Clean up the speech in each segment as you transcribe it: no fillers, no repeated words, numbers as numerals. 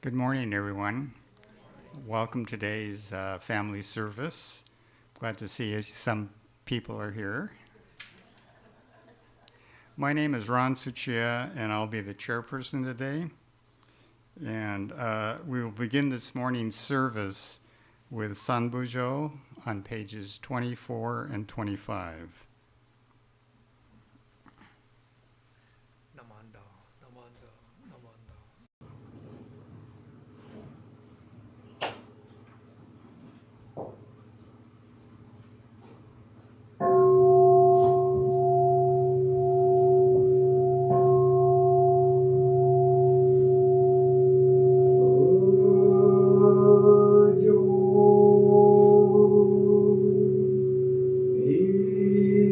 Good morning, everyone. Welcome to today's family service. Glad to see some people are here. My name is Ron Suchia, and I'll be the chairperson today. And we will begin this morning's service with Sanbujo on pages 24 and 25. Hey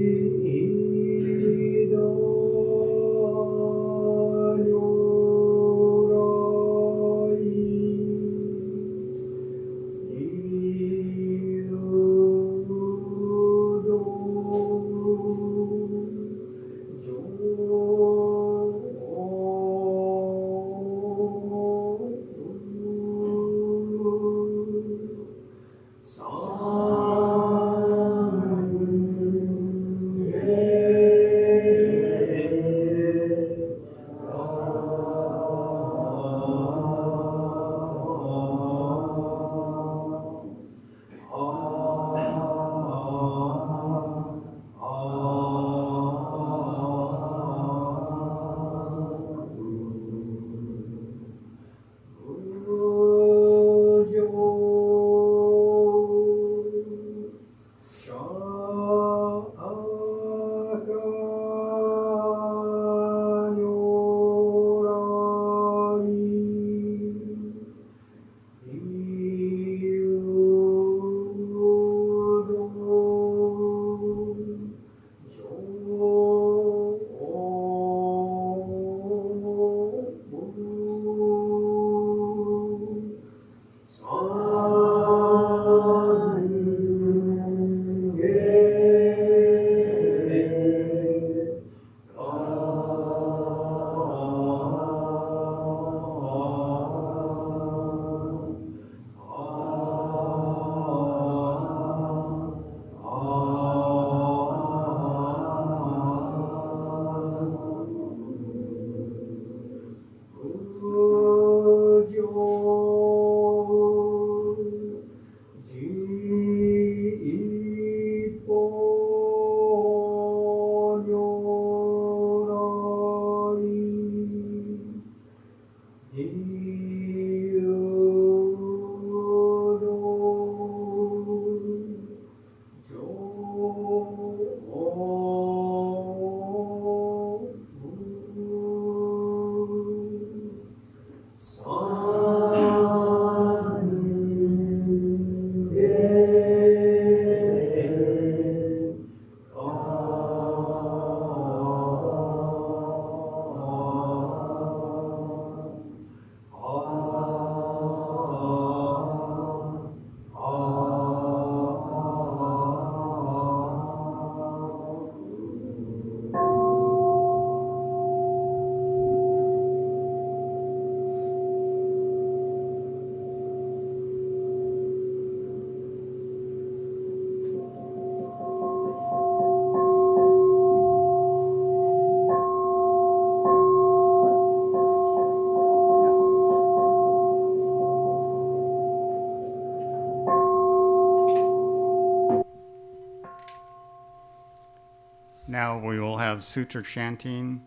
Now we will have Sutra chanting,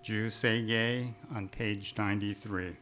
Sei Ge, on page 93.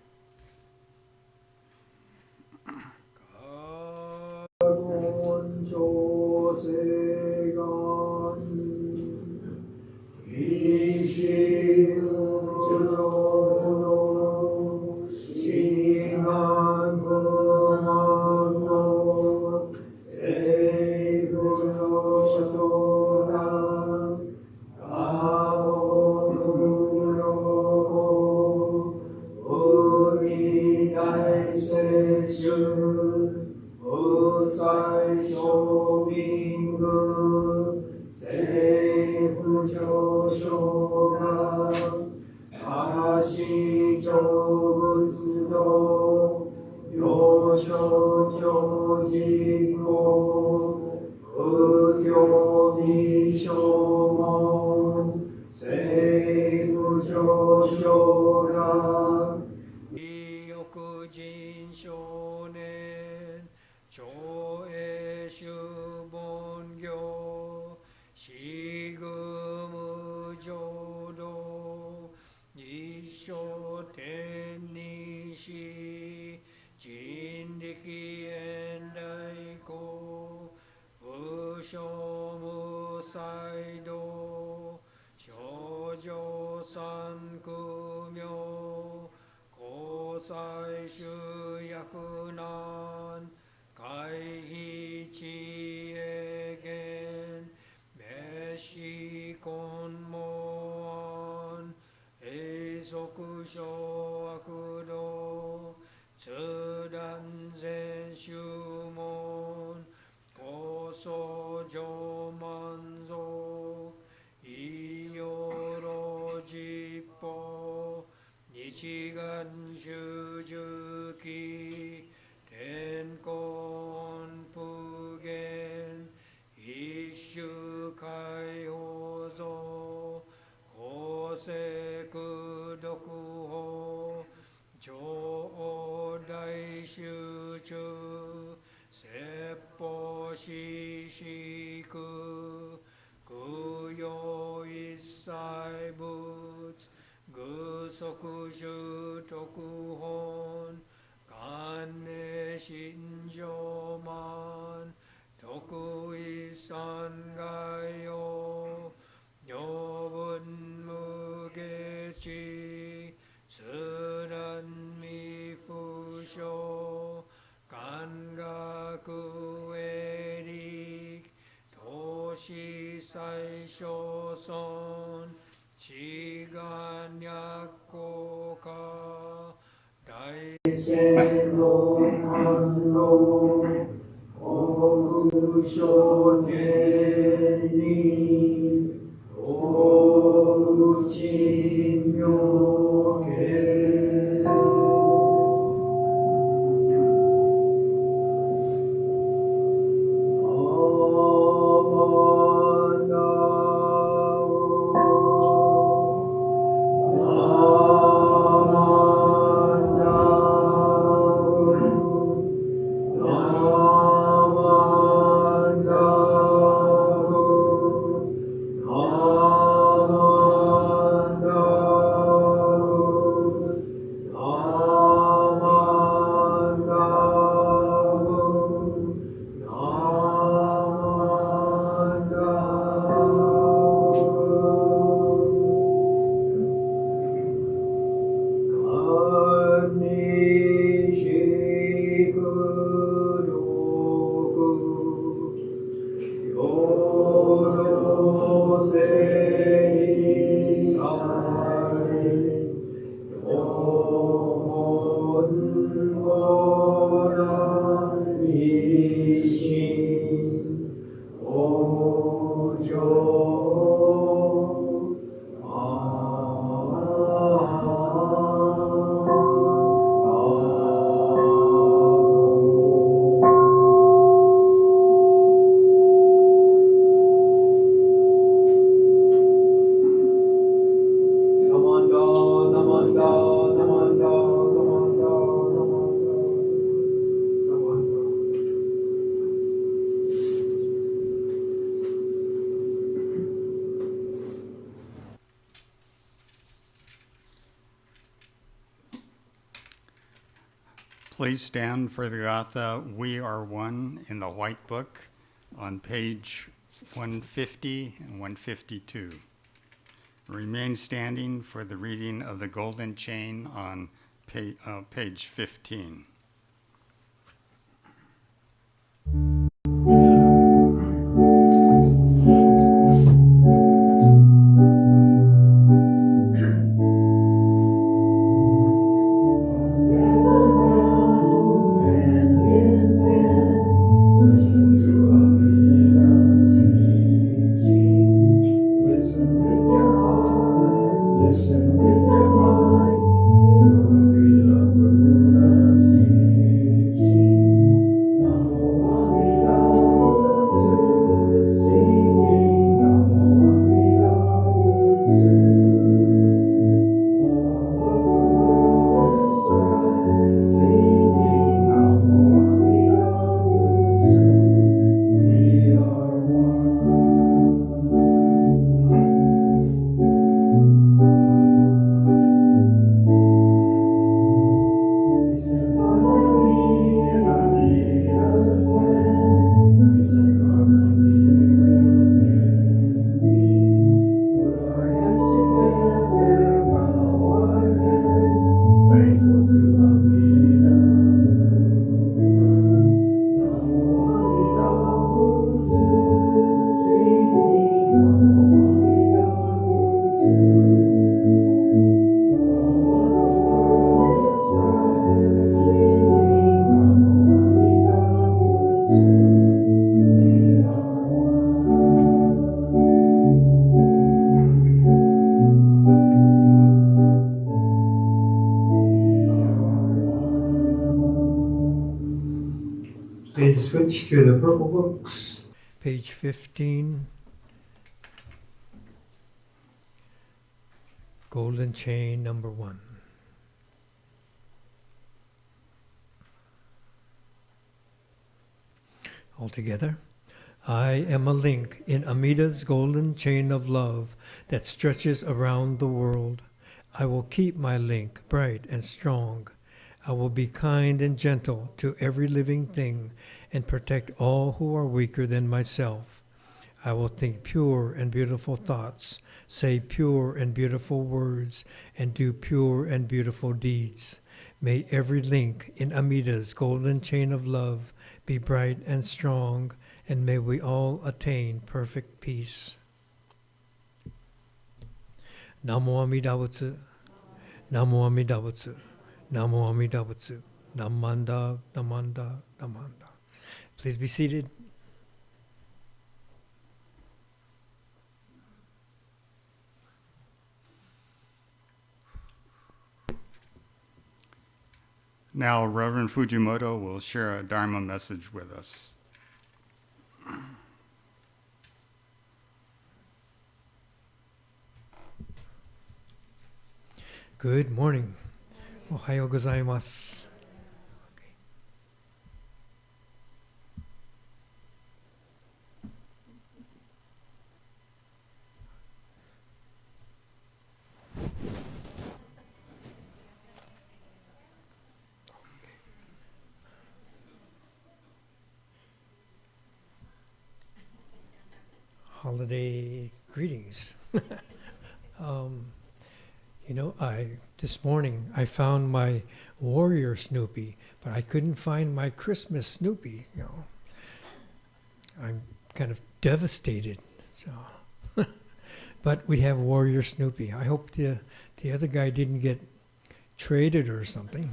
Please stand for the Gatha, We Are One, in the White Book on page 150 and 152. Remain standing for the reading of the Golden Chain on page 15. Please switch to the purple books. Page 15. Golden Chain number 1. All together. I am a link in Amida's golden chain of love that stretches around the world. I will keep my link bright and strong. I will be kind and gentle to every living thing and protect all who are weaker than myself. I will think pure and beautiful thoughts, say pure and beautiful words, and do pure and beautiful deeds. May every link in Amida's golden chain of love be bright and strong, and may we all attain perfect peace. Namo Amida Butsu, Namo Amida Butsu, Namo Amida Butsu, Namanda, Namanda, Namanda. Please be seated. Now, Reverend Fujimoto will share a Dharma message with us. Good morning. Ohayo gozaimasu. Holiday greetings. This morning I found my warrior Snoopy, but I couldn't find my Christmas Snoopy. I'm kind of devastated. So, but we have warrior Snoopy. I hope the other guy didn't get traded or something.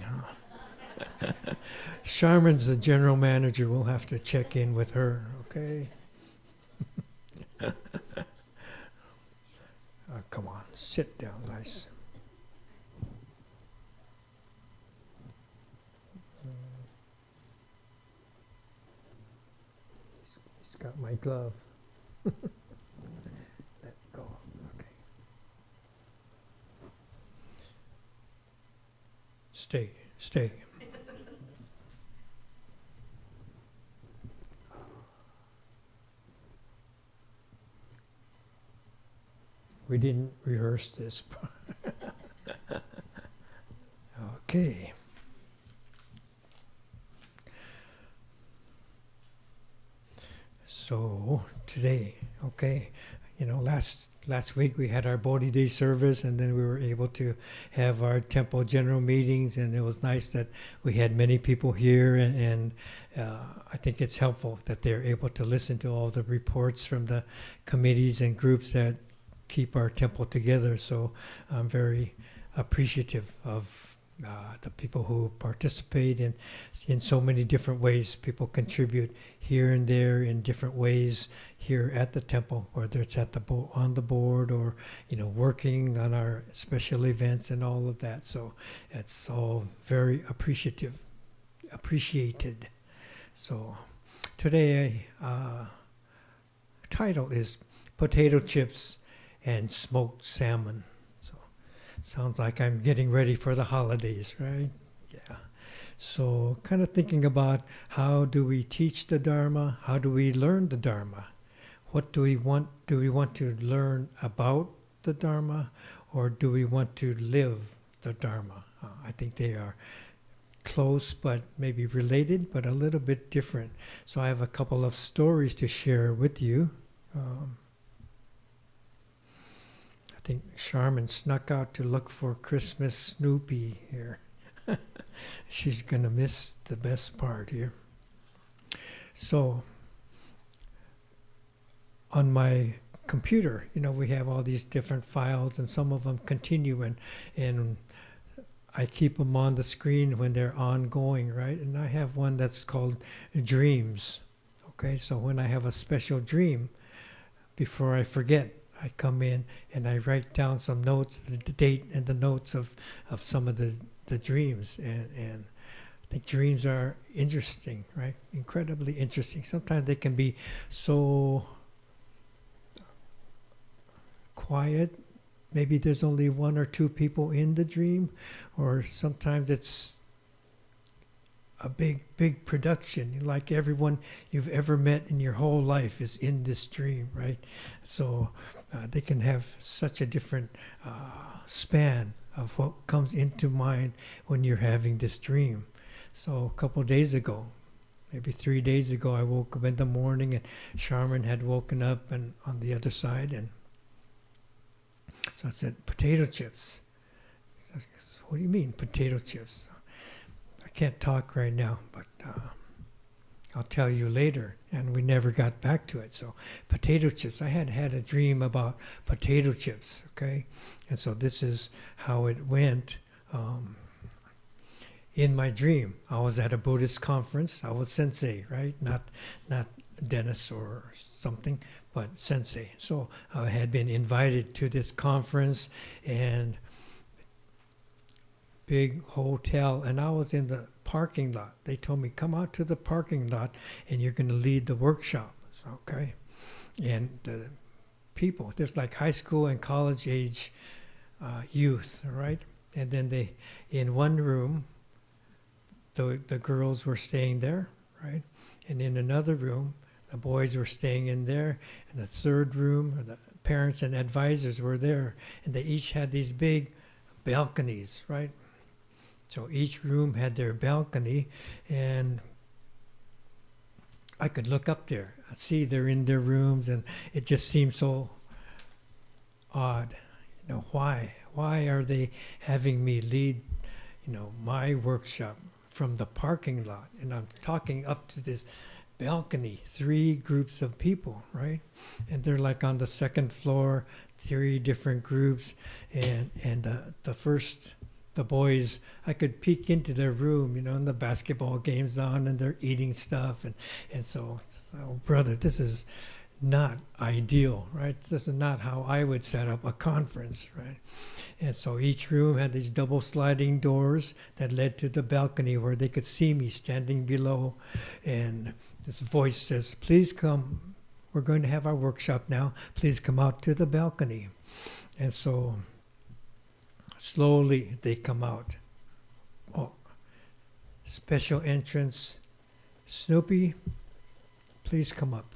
Charmin's the general manager. We'll have to check in with her. Okay. Come on, sit down, nice. He's got my glove. Let go. Okay. Stay. We didn't rehearse this. Okay. So today, okay, last week we had our Bodhi Day service, and then we were able to have our temple general meetings, and it was nice that we had many people here, and I think it's helpful that they're able to listen to all the reports from the committees and groups that keep our temple together. So I'm very appreciative of the people who participate in so many different ways. People contribute here and there in different ways here at the temple, whether it's at on the board or working on our special events and all of that. So it's all very appreciated. So today, title is Potato Chips and Smoked Salmon. Sounds like I'm getting ready for the holidays, right? Yeah. So kind of thinking about how do we teach the Dharma? How do we learn the Dharma? What do we want? Do we want to learn about the Dharma, or do we want to live the Dharma? I think they are close, but maybe related, but a little bit different. So I have a couple of stories to share with you. I think Charmin snuck out to look for Christmas Snoopy here. She's going to miss the best part here. So, on my computer, we have all these different files, and some of them continue, and I keep them on the screen when they're ongoing, right? And I have one that's called Dreams. Okay, so when I have a special dream, before I forget, I come in and I write down some notes, the date and the notes of some of the dreams. And I think dreams are interesting, right? Incredibly interesting. Sometimes they can be so quiet. Maybe there's only one or two people in the dream, or sometimes it's a big production, like everyone you've ever met in your whole life is in this dream, right? So they can have such a different span of what comes into mind when you're having this dream. So a couple of days ago, maybe 3 days ago, I woke up in the morning and Charmin had woken up and on the other side, and so I said, potato chips. So, what do you mean, potato chips? I can't talk right now, but I'll tell you later. And we never got back to it. So potato chips. I had a dream about potato chips, okay? And so this is how it went. In my dream, I was at a Buddhist conference. I was sensei, right? Not Dennis or something, but sensei. So I had been invited to this conference, and big hotel, and I was in the parking lot. They told me, come out to the parking lot and you're going to lead the workshop. So, okay. And the people, there's like high school and college age youth, right? And then in one room, the girls were staying there, right? And in another room, the boys were staying in there. And the third room, the parents and advisors were there. And they each had these big balconies, right? So each room had their balcony, and I could look up there. I see they're in their rooms, and it just seemed so odd. Why? Why are they having me lead, my workshop from the parking lot? And I'm talking up to this balcony, 3 groups of people, right? And they're like on the second floor, 3 different groups, and the boys, I could peek into their room, and the basketball game's on, and they're eating stuff, and so brother, this is not ideal, right? This is not how I would set up a conference, right? And so each room had these double sliding doors that led to the balcony where they could see me standing below, and this voice says, please come, we're going to have our workshop now, please come out to the balcony. And so slowly they come out. Oh, special entrance. Snoopy, please come up.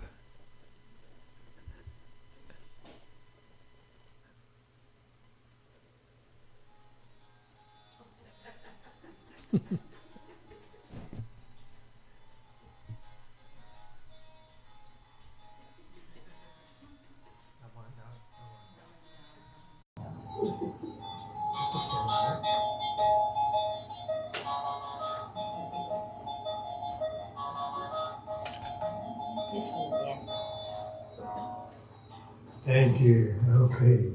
peaceful dances. Thank you. Okay.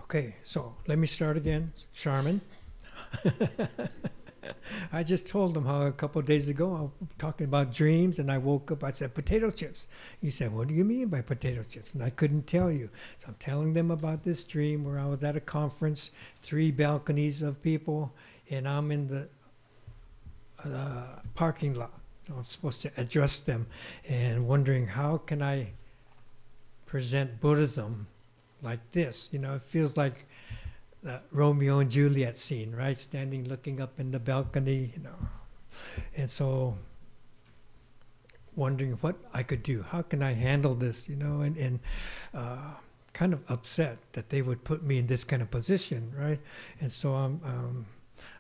Okay, so let me start again, Charmin. I just told them how a couple of days ago I was talking about dreams, and I woke up. I said potato chips. He said, "What do you mean by potato chips?" And I couldn't tell you. So I'm telling them about this dream where I was at a conference, 3 balconies of people, and I'm in the parking lot. So I'm supposed to address them, and wondering how can I present Buddhism like this. You know, it feels like the Romeo and Juliet scene, right? Standing, looking up in the balcony, you know. And so wondering what I could do. How can I handle this, you know? And kind of upset that they would put me in this kind of position, right? And so I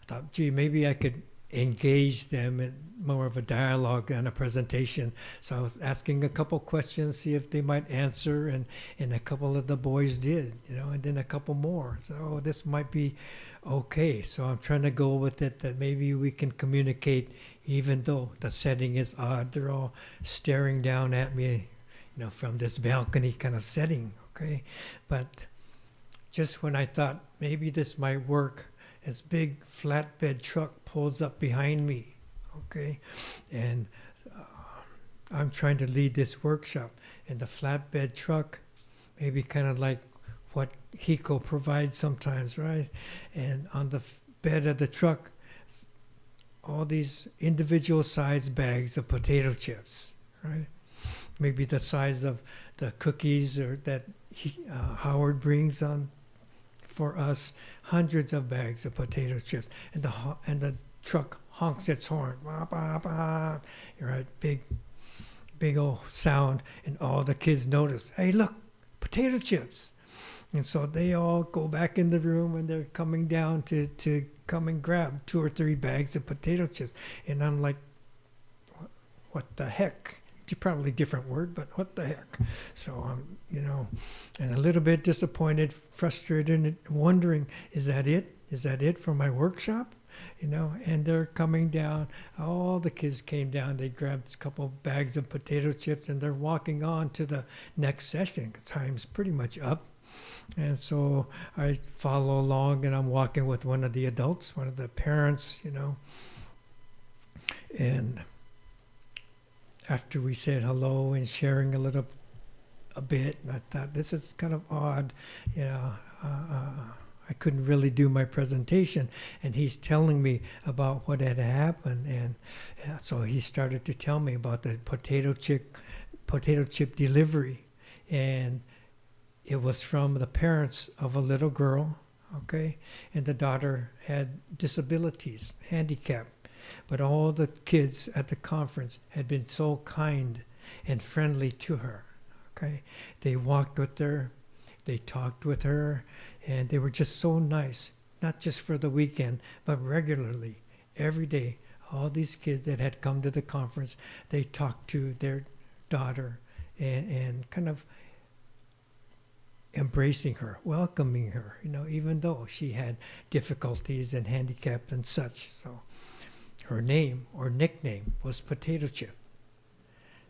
thought, gee, maybe I could engage them in more of a dialogue than a presentation. So I was asking a couple questions, see if they might answer, and a couple of the boys did, you know, and then a couple more. So this might be okay. So I'm trying to go with it that maybe we can communicate even though the setting is odd. They're all staring down at me, you know, from this balcony kind of setting, okay? But just when I thought maybe this might work, this big flatbed truck pulls up behind me, okay? And I'm trying to lead this workshop, and the flatbed truck, maybe kind of like what Hiko provides sometimes, right? And on the bed of the truck, all these individual sized bags of potato chips, right? Maybe the size of the cookies or that Howard brings on for us, hundreds of bags of potato chips, and the truck honks its horn, bah, bah, bah. Right, big old sound, and all the kids notice, hey, look, potato chips. And so they all go back in the room, and they're coming down to come and grab 2 or 3 bags of potato chips. And I'm like, what the heck? Probably different word, but what the heck? So I'm, you know, and a little bit disappointed, frustrated, and wondering, is that it? Is that it for my workshop? You know, and they're coming down. All the kids came down. They grabbed a couple bags of potato chips, and they're walking on to the next session. Time's pretty much up. And so I follow along, and I'm walking with one of the adults, one of the parents, you know. And after we said hello and sharing a bit, and I thought, this is kind of odd, you know. I couldn't really do my presentation, and he's telling me about what had happened, and so he started to tell me about the potato chip delivery, and it was from the parents of a little girl, okay, and the daughter had disabilities, handicap. But all the kids at the conference had been so kind and friendly to her, okay? They walked with her, they talked with her, and they were just so nice, not just for the weekend, but regularly, every day. All these kids that had come to the conference, they talked to their daughter and kind of embracing her, welcoming her, you know, even though she had difficulties and handicap and such. So her name or nickname was Potato Chip.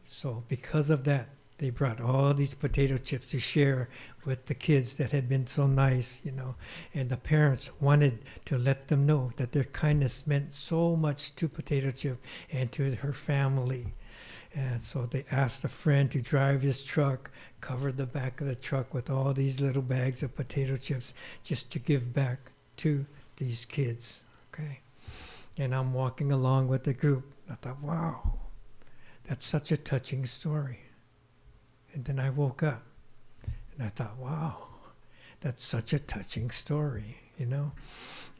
So because of that, they brought all these potato chips to share with the kids that had been so nice, you know, and the parents wanted to let them know that their kindness meant so much to Potato Chip and to her family. And so they asked a friend to drive his truck, cover the back of the truck with all these little bags of potato chips just to give back to these kids, okay? And I'm walking along with the group. I thought, wow, that's such a touching story. And then I woke up and I thought, wow, that's such a touching story, you know?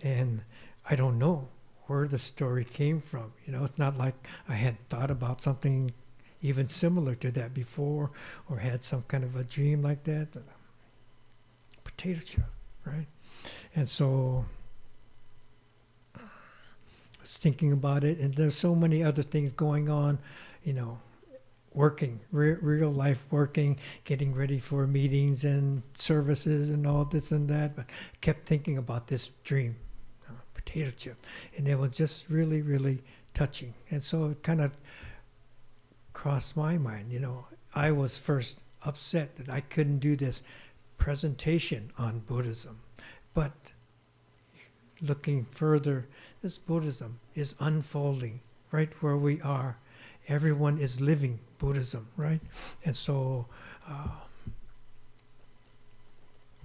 And I don't know where the story came from. You know, it's not like I had thought about something even similar to that before or had some kind of a dream like that. But potato chip, right? And so I was thinking about it, and there's so many other things going on, you know, working, real life working, getting ready for meetings and services and all this and that, but kept thinking about this dream, potato chip. And it was just really, really touching. And so it kind of crossed my mind, I was first upset that I couldn't do this presentation on Buddhism. But looking further, this Buddhism is unfolding right where we are. Everyone is living Buddhism, right? And so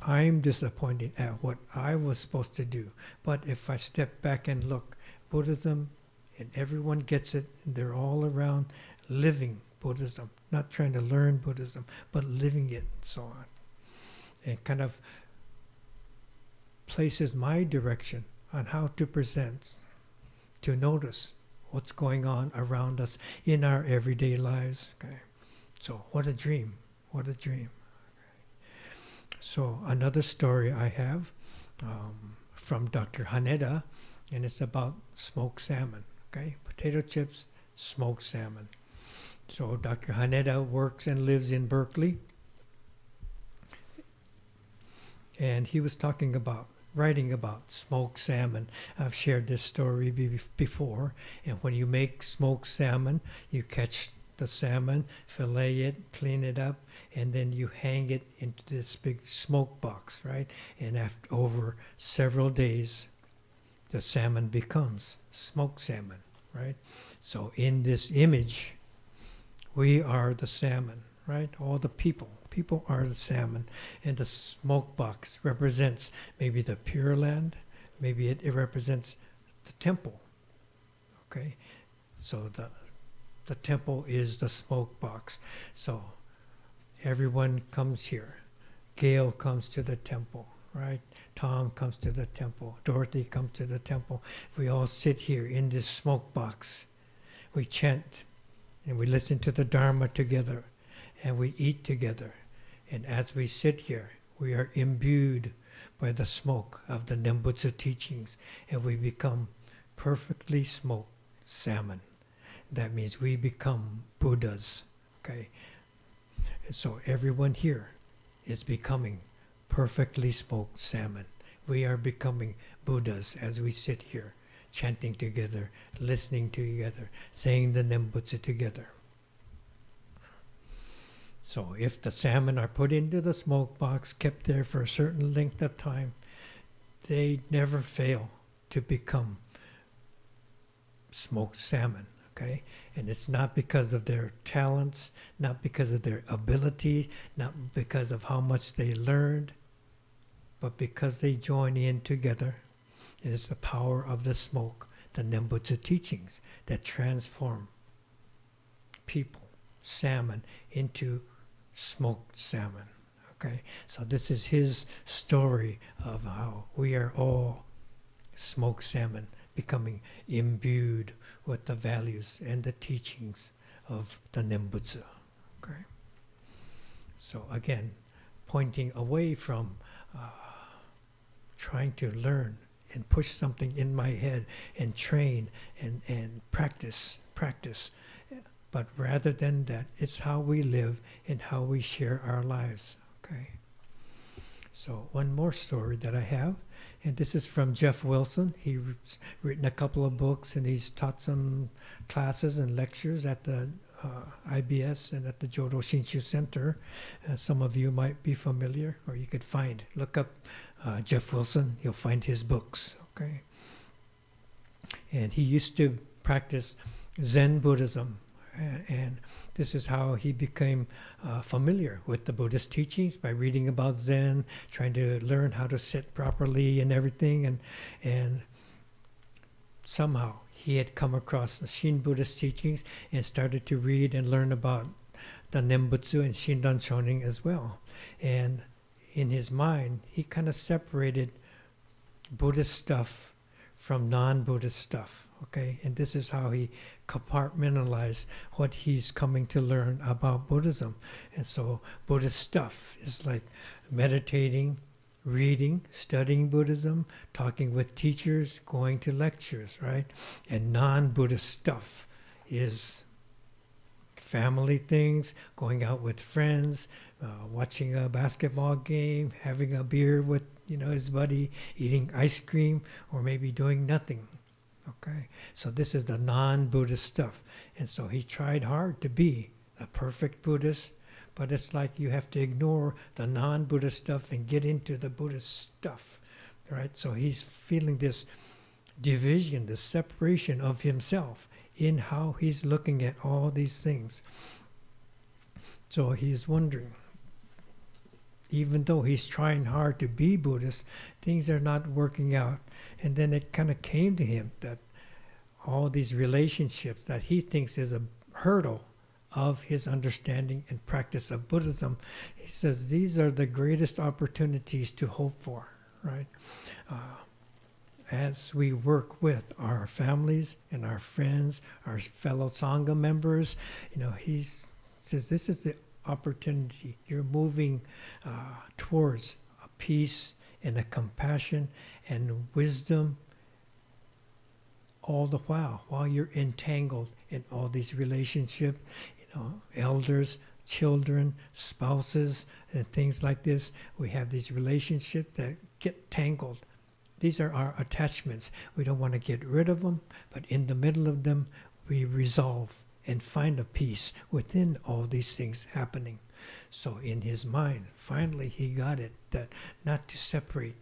I'm disappointed at what I was supposed to do. But if I step back and look, Buddhism, and everyone gets it, and they're all around living Buddhism, not trying to learn Buddhism, but living it and so on. And kind of places my direction on how to present, to notice what's going on around us in our everyday lives. Okay, so what a dream! What a dream! Okay. So another story I have from Dr. Haneda, and it's about smoked salmon. Okay, potato chips, smoked salmon. So Dr. Haneda works and lives in Berkeley, and he was writing about smoked salmon. I've shared this story before. And when you make smoked salmon, you catch the salmon, fillet it, clean it up, and then you hang it into this big smoke box, right? And over several days, the salmon becomes smoked salmon, right? So in this image, we are the salmon, right? All the people are the salmon, and the smoke box represents maybe the Pure Land, maybe it represents the temple. Okay, so the temple is the smoke box. So everyone comes here. Gail comes to the temple, right? Tom comes to the temple. Dorothy comes to the temple. We all sit here in this smoke box. We chant, and we listen to the Dharma together, and we eat together. And as we sit here, we are imbued by the smoke of the Nembutsu teachings, and we become perfectly smoked salmon. That means we become Buddhas. Okay? And so everyone here is becoming perfectly smoked salmon. We are becoming Buddhas as we sit here, chanting together, listening together, saying the Nembutsu together. So if the salmon are put into the smoke box, kept there for a certain length of time, they never fail to become smoked salmon, okay? And it's not because of their talents, not because of their ability, not because of how much they learned, but because they join in together. It is the power of the smoke, the Nembutsu teachings, that transform people, salmon, into smoked salmon. Okay, so this is his story of how we are all smoked salmon, becoming imbued with the values and the teachings of the Nembutsu. Okay, so again, pointing away from trying to learn and push something in my head and train and practice. But rather than that, it's how we live and how we share our lives. Okay. So one more story that I have, and this is from Jeff Wilson. He's written a couple of books, and he's taught some classes and lectures at the IBS and at the Jodo Shinshu Center. Some of you might be familiar, or you could look up Jeff Wilson. You'll find his books. Okay. And he used to practice Zen Buddhism. And this is how he became familiar with the Buddhist teachings, by reading about Zen, trying to learn how to sit properly and everything. And somehow he had come across the Shin Buddhist teachings and started to read and learn about the Nembutsu and Shinran Shonin as well. And in his mind, he kind of separated Buddhist stuff from non-Buddhist stuff. Okay, and this is how he compartmentalized what he's coming to learn about Buddhism. And so Buddhist stuff is like meditating, reading, studying Buddhism, talking with teachers, going to lectures, right? And non-Buddhist stuff is family things, going out with friends, watching a basketball game, having a beer with his buddy, eating ice cream, or maybe doing nothing. Okay, so this is the non-Buddhist stuff. And so he tried hard to be a perfect Buddhist, but it's like you have to ignore the non-Buddhist stuff and get into the Buddhist stuff, right? So he's feeling this division, this separation of himself in how he's looking at all these things. So he's wondering, even though he's trying hard to be Buddhist, things are not working out. And then it kind of came to him that all these relationships that he thinks is a hurdle of his understanding and practice of Buddhism, he says these are the greatest opportunities to hope for, right? As we work with our families and our friends, our fellow Sangha members, he says this is the opportunity. You're moving towards a peace and a compassion and wisdom all the while you're entangled in all these relationships, elders, children, spouses, and things like this. We have these relationships that get tangled. These are our attachments. We don't want to get rid of them, but in the middle of them, we resolve and find a peace within all these things happening. So in his mind, finally he got it, that not to separate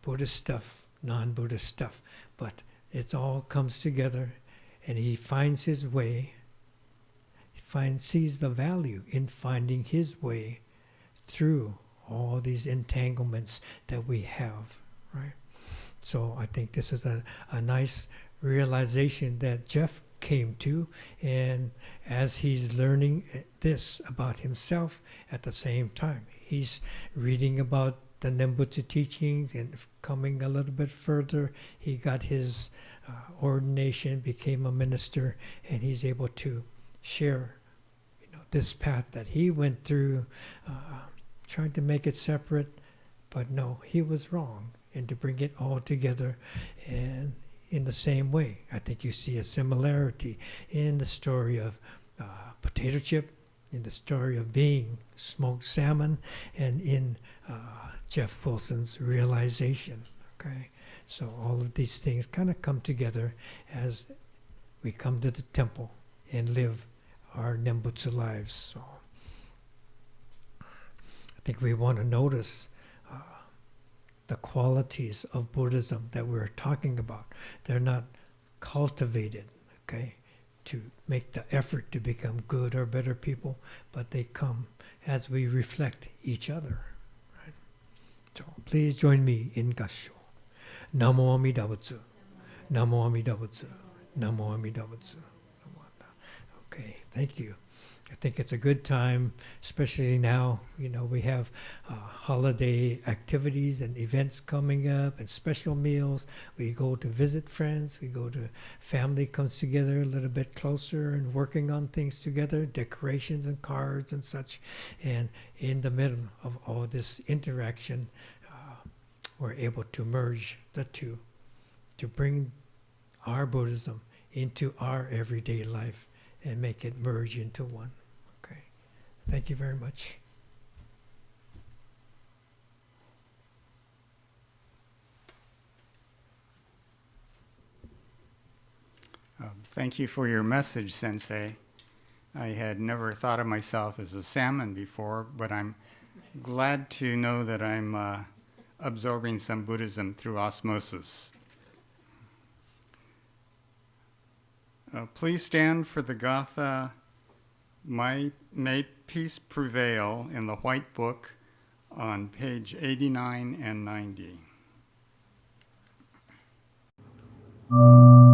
Buddhist stuff, non-Buddhist stuff, but it all comes together, and he finds his way, sees the value in finding his way through all these entanglements that we have, right? So I think this is a nice realization that Jeff came to, and as he's learning this about himself, at the same time he's reading about the Nembutsu teachings and coming a little bit further, he got his ordination, became a minister, and he's able to share this path that he went through, trying to make it separate, but no, he was wrong, and to bring it all together. And in the same way, I think you see a similarity in the story of potato chip, in the story of being smoked salmon, and in Jeff Wilson's realization. Okay, so all of these things kind of come together as we come to the temple and live our Nembutsu lives. So I think we want to notice the qualities of Buddhism that we're talking about. They're not cultivated, okay, to make the effort to become good or better people, but they come as we reflect each other. Right? So please join me in Gassho. Namo Amida Butsu. Namo Amida Butsu. Namo Amida Butsu. Okay, thank you. I think it's a good time, especially now, we have holiday activities and events coming up and special meals. We go to visit friends. We go to family comes together a little bit closer and working on things together, decorations and cards and such. And in the middle of all this interaction, we're able to merge the two, to bring our Buddhism into our everyday life and make it merge into one. Okay. Thank you very much. Thank you for your message, Sensei. I had never thought of myself as a salmon before, but I'm glad to know that I'm absorbing some Buddhism through osmosis. Please stand for the Gatha, May Peace Prevail, in the White Book on page 89 and 90. Thank you.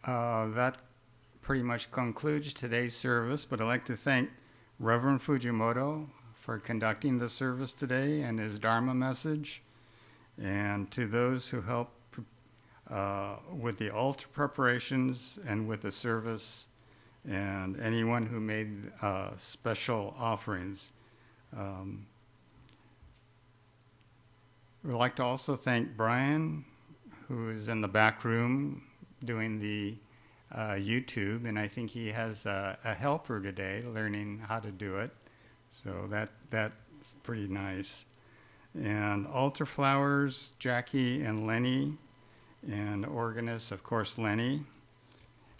That pretty much concludes today's service, but I'd like to thank Reverend Fujimoto for conducting the service today and his Dharma message, and to those who helped with the altar preparations and with the service, and anyone who made special offerings. We'd like to also thank Brian, who is in the back room doing the YouTube, and I think he has a helper today learning how to do it. So that's pretty nice. And altar flowers, Jackie and Lenny, and organist, of course, Lenny.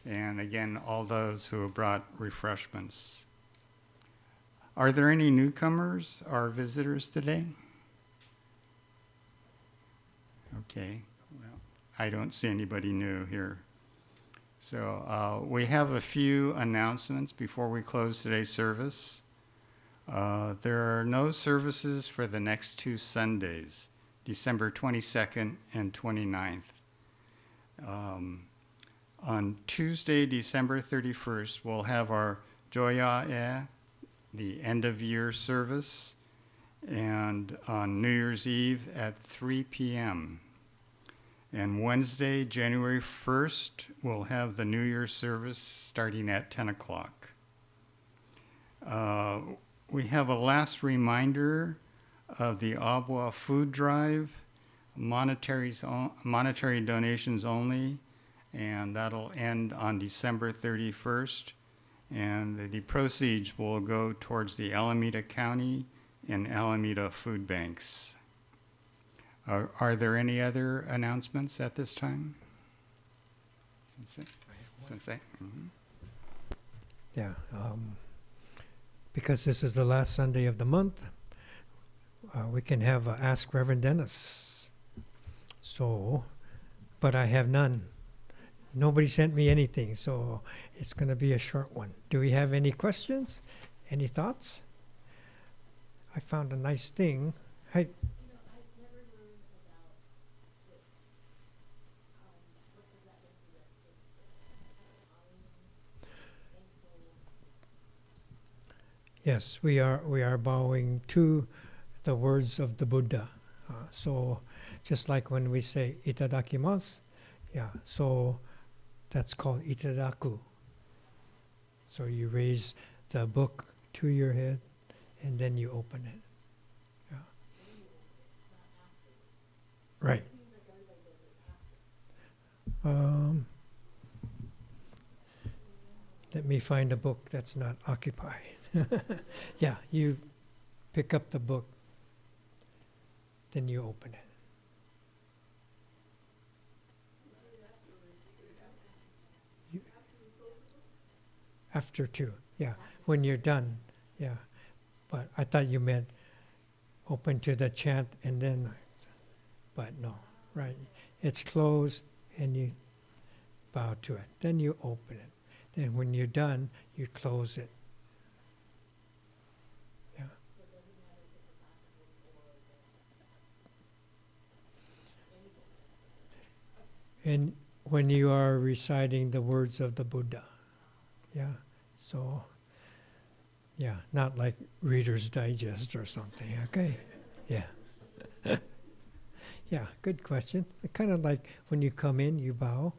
And again, all those who have brought refreshments. Are there any newcomers or visitors today? Okay, well, I don't see anybody new here. So we have a few announcements before we close today's service. There are no services for the next 2 Sundays, December 22nd and 29th. On Tuesday, December 31st, we'll have our Joya, the end-of-year service, and on New Year's Eve at 3 p.m. And Wednesday, January 1st, we'll have the New Year's service starting at 10 o'clock. We have a last reminder of the Abwa food drive, monetary donations only, and that'll end on December 31st. And the proceeds will go towards the Alameda County and Alameda food banks. Are there any other announcements at this time? Sensei? Mm-hmm. Yeah, because this is the last Sunday of the month, we can have Ask Reverend Dennis. So, but I have none. Nobody sent me anything, so it's going to be a short one. Do we have any questions? Any thoughts? I found a nice thing. Hey. Yes, we are bowing to the words of the Buddha. So just like when we say itadakimasu, yeah, so that's called itadaku. So you raise the book to your head and then you open it. Yeah. Right. Let me find a book that's not occupied. Yeah, you pick up the book, then you open it. After 2, yeah, when you're done, yeah. But I thought you meant open to the chant and then, but no, right. It's closed and you bow to it. Then you open it. Then when you're done, you close it. Yeah. And when you are reciting the words of the Buddha, yeah, so, yeah, not like Reader's Digest or something, okay? Yeah. Yeah, good question. Kind of like when you come in, you bow,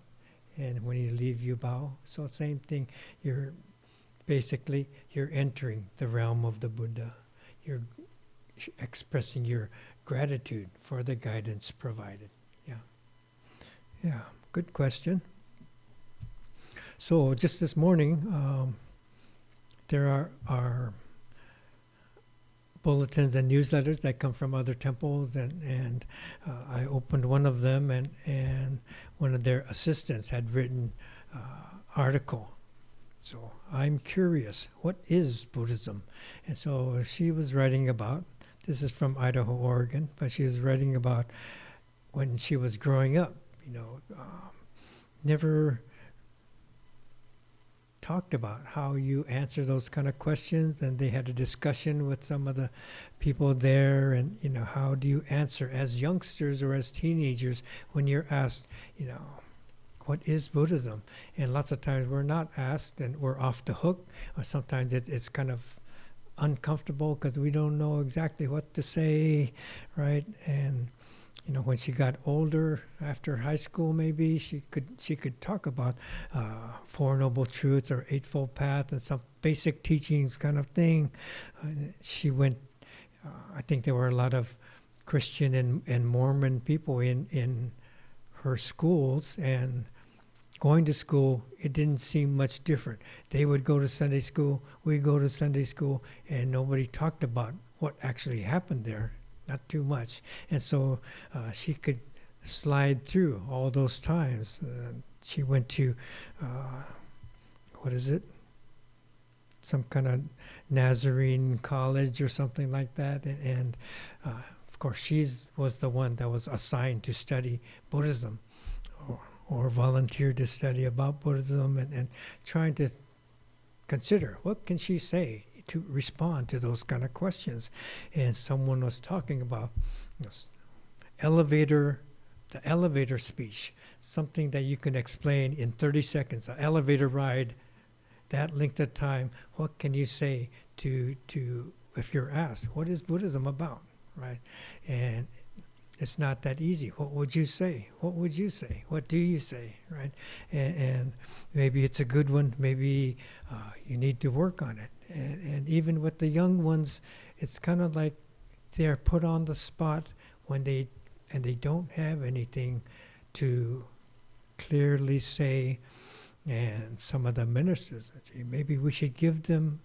and when you leave, you bow. So same thing, you're entering the realm of the Buddha. You're expressing your gratitude for the guidance provided. Yeah. Yeah, good question. So just this morning, there are bulletins and newsletters that come from other temples, and I opened one of them, and one of their assistants had written article. So I'm curious, what is Buddhism? And so she was writing about, this is from Idaho, Oregon, but she was writing about when she was growing up, never talked about how you answer those kind of questions, and they had a discussion with some of the people there, and how do you answer as youngsters or as teenagers when you're asked, what is Buddhism? And lots of times we're not asked and we're off the hook, or sometimes it's kind of uncomfortable because we don't know exactly what to say, right? And when she got older, after high school, maybe she could talk about Four Noble Truths or Eightfold Path and some basic teachings kind of thing. She went. I think there were a lot of Christian and Mormon people in her schools, and going to school, it didn't seem much different. They would go to Sunday school, we go to Sunday school, and nobody talked about what actually happened there. Not too much. And so she could slide through all those times. She went to, some kind of Nazarene college or something like that. And of course, she was the one that was assigned to study Buddhism or volunteered to study about Buddhism and trying to consider what can she say to respond to those kind of questions. And someone was talking about the elevator speech, something that you can explain in 30 seconds, an elevator ride, that length of time. What can you say to if you're asked, what is Buddhism about, right? And it's not that easy. What would you say? What would you say? What do you say, right? And maybe it's a good one. Maybe you need to work on it. And even with the young ones, it's kind of like they're put on the spot when they don't have anything to clearly say. And some of the ministers, maybe we should give them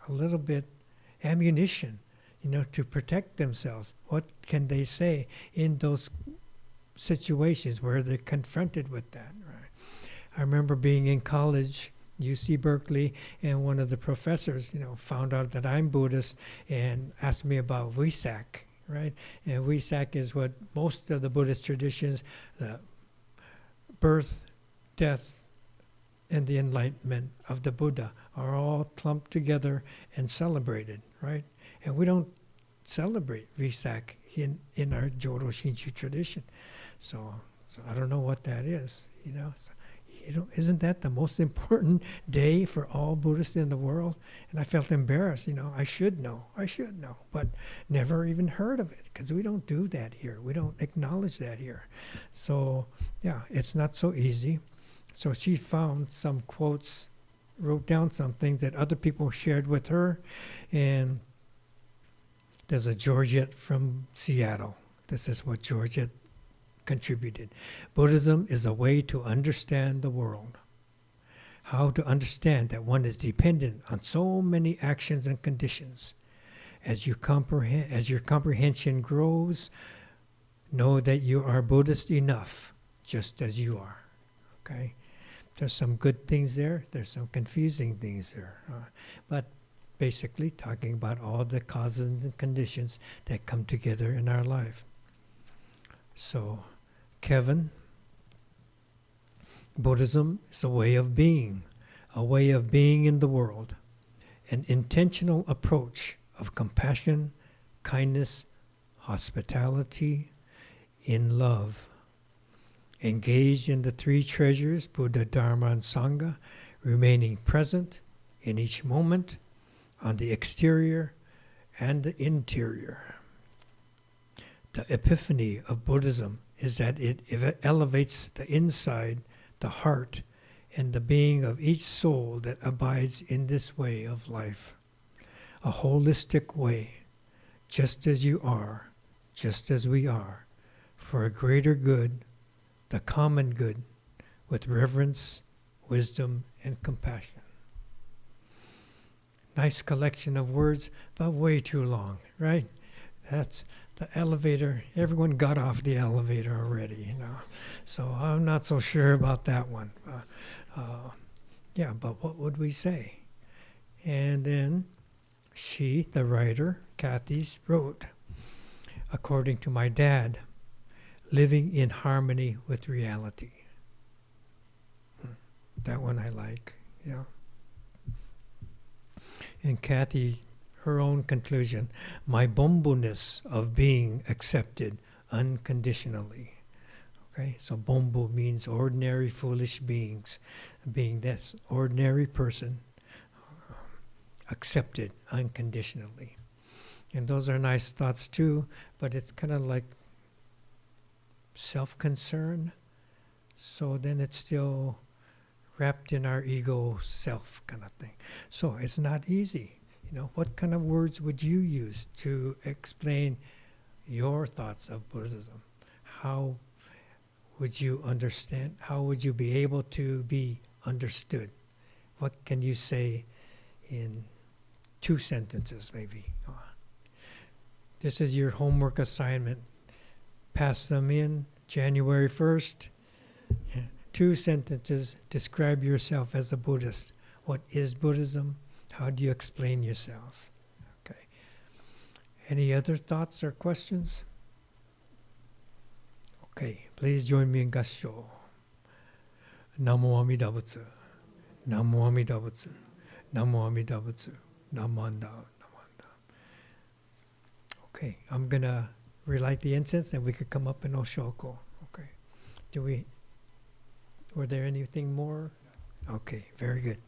a little bit ammunition, to protect themselves. What can they say in those situations where they're confronted with that, right? I remember being in college, UC Berkeley, and one of the professors, found out that I'm Buddhist and asked me about Vesak, right? And Vesak is what most of the Buddhist traditions, the birth, death, and the enlightenment of the Buddha are all clumped together and celebrated, right? And we don't celebrate Vesak in our Jodo Shinshu tradition. So I don't know what that is, So, isn't that the most important day for all Buddhists in the world? And I felt embarrassed, I should know, but never even heard of it because we don't do that here. We don't acknowledge that here. So, yeah, it's not so easy. So she found some quotes, wrote down some things that other people shared with her, and there's a Georgette from Seattle. This is what Georgette contributed. Buddhism is a way to understand the world. How to understand that one is dependent on so many actions and conditions. As your comprehension grows, know that you are Buddhist enough, just as you are. Okay? There's some good things there. There's some confusing things there. But basically talking about all the causes and conditions that come together in our life. So, Kevin, Buddhism is a way of being in the world, an intentional approach of compassion, kindness, hospitality, in love. Engaged in the three treasures, Buddha, Dharma, and Sangha, remaining present in each moment, on the exterior and the interior. The epiphany of Buddhism is that it elevates the inside, the heart, and the being of each soul that abides in this way of life. A holistic way, just as you are, just as we are, for a greater good, the common good, with reverence, wisdom, and compassion. Nice collection of words, but way too long, right? That's the elevator. Everyone got off the elevator already, So I'm not so sure about that one. But what would we say? And then she, the writer, Kathy, wrote, according to my dad, living in harmony with reality. That one I like, yeah. And Kathy, her own conclusion, my bomboness of being accepted unconditionally. Okay, so Bombo means ordinary foolish beings, being this ordinary person, accepted unconditionally. And those are nice thoughts too, but it's kind of like self-concern. So then it's still wrapped in our ego self kind of thing. So it's not easy. What kind of words would you use to explain your thoughts of Buddhism? How would you understand? How would you be able to be understood? What can you say in 2 sentences maybe? This is your homework assignment. Pass them in January 1st. 2 sentences, describe yourself as a Buddhist. What is Buddhism? How do you explain yourselves? Okay. Any other thoughts or questions? Okay, please join me in Gassho. Namo Amida Butsu. Namo Amida Butsu. Namo Amida Butsu. Namanda. Namanda. Okay, I'm going to relight the incense and we could come up in Oshoko. Okay. Were there anything more? Okay, very good.